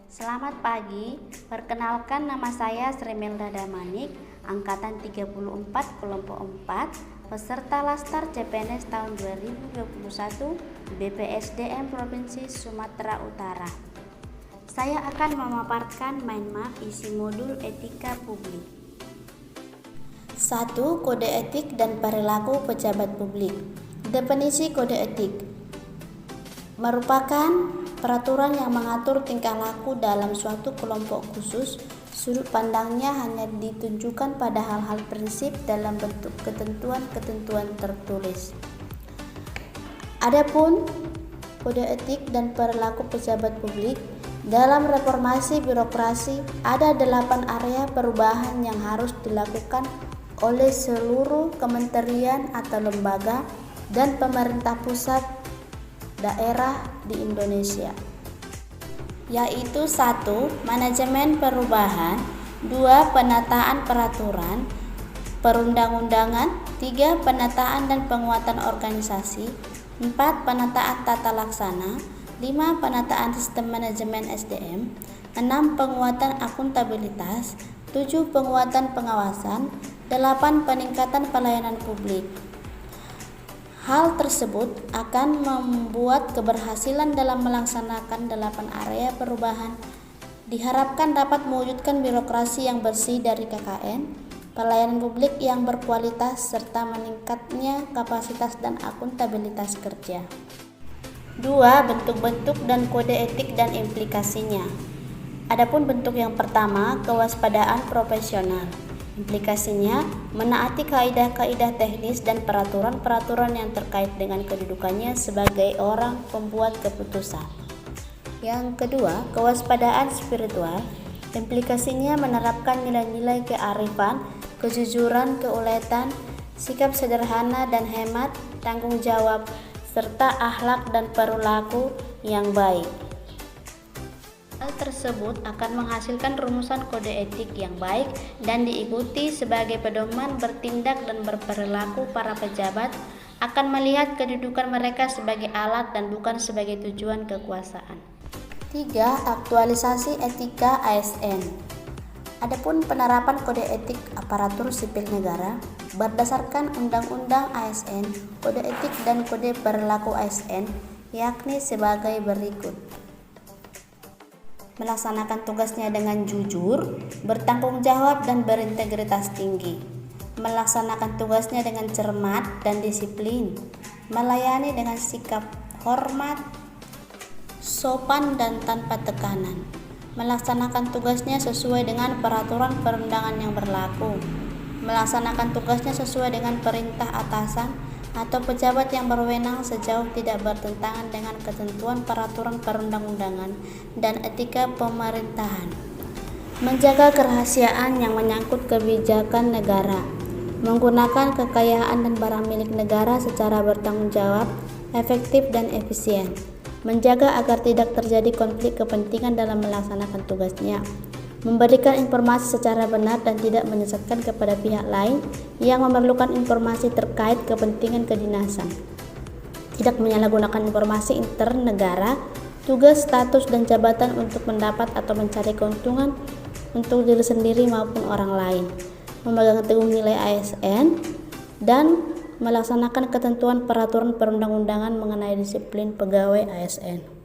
Selamat pagi, perkenalkan nama saya Srimelda Damanik, Angkatan 34 Kelompok 4, peserta Laskar CPNS tahun 2021 BPSDM Provinsi Sumatera Utara. Saya akan memaparkan mind map isi modul etika publik. 1. Kode etik dan perilaku pejabat publik. Definisi kode etik merupakan peraturan yang mengatur tingkah laku dalam suatu kelompok khusus. Sudut pandangnya hanya ditunjukkan pada hal-hal prinsip dalam bentuk ketentuan-ketentuan tertulis. Adapun kode etik dan perilaku pejabat publik, dalam reformasi birokrasi ada 8 area perubahan yang harus dilakukan oleh seluruh kementerian atau lembaga dan pemerintah pusat daerah di Indonesia, yaitu 1. Manajemen perubahan, 2. Penataan peraturan perundang-undangan, 3. Penataan dan penguatan organisasi, 4. Penataan tata laksana, 5. Penataan sistem manajemen SDM, 6. Penguatan akuntabilitas, 7. Penguatan pengawasan, 8. Peningkatan pelayanan publik. Hal tersebut akan membuat keberhasilan dalam melaksanakan 8 area perubahan. Diharapkan dapat mewujudkan birokrasi yang bersih dari KKN, pelayanan publik yang berkualitas, serta meningkatnya kapasitas dan akuntabilitas kerja. 2. Bentuk-bentuk dan kode etik dan implikasinya. Adapun bentuk yang pertama, kewaspadaan profesional. Implikasinya, menaati kaidah-kaidah teknis dan peraturan-peraturan yang terkait dengan kedudukannya sebagai orang pembuat keputusan. Yang kedua, kewaspadaan spiritual. Implikasinya menerapkan nilai-nilai kearifan, kejujuran, keuletan, sikap sederhana dan hemat, tanggung jawab, serta akhlak dan perilaku yang baik. Hal tersebut akan menghasilkan rumusan kode etik yang baik dan diikuti sebagai pedoman bertindak dan berperilaku. Para pejabat akan melihat kedudukan mereka sebagai alat dan bukan sebagai tujuan kekuasaan. 3. Aktualisasi etika ASN. Adapun penerapan kode etik aparatur sipil negara berdasarkan Undang-Undang ASN, kode etik dan kode perilaku ASN yakni sebagai berikut: melaksanakan tugasnya dengan jujur, bertanggung jawab dan berintegritas tinggi, melaksanakan tugasnya dengan cermat dan disiplin, melayani dengan sikap hormat, sopan dan tanpa tekanan, melaksanakan tugasnya sesuai dengan peraturan perundangan yang berlaku, melaksanakan tugasnya sesuai dengan perintah atasan atau pejabat yang berwenang sejauh tidak bertentangan dengan ketentuan peraturan perundang-undangan dan etika pemerintahan, menjaga kerahasiaan yang menyangkut kebijakan negara, menggunakan kekayaan dan barang milik negara secara bertanggung jawab, efektif dan efisien, menjaga agar tidak terjadi konflik kepentingan dalam melaksanakan tugasnya, memberikan informasi secara benar dan tidak menyesatkan kepada pihak lain yang memerlukan informasi terkait kepentingan kedinasan, tidak menyalahgunakan informasi internegara, tugas, status, dan jabatan untuk mendapat atau mencari keuntungan untuk diri sendiri maupun orang lain, memegang teguh nilai ASN, dan melaksanakan ketentuan peraturan perundang-undangan mengenai disiplin pegawai ASN.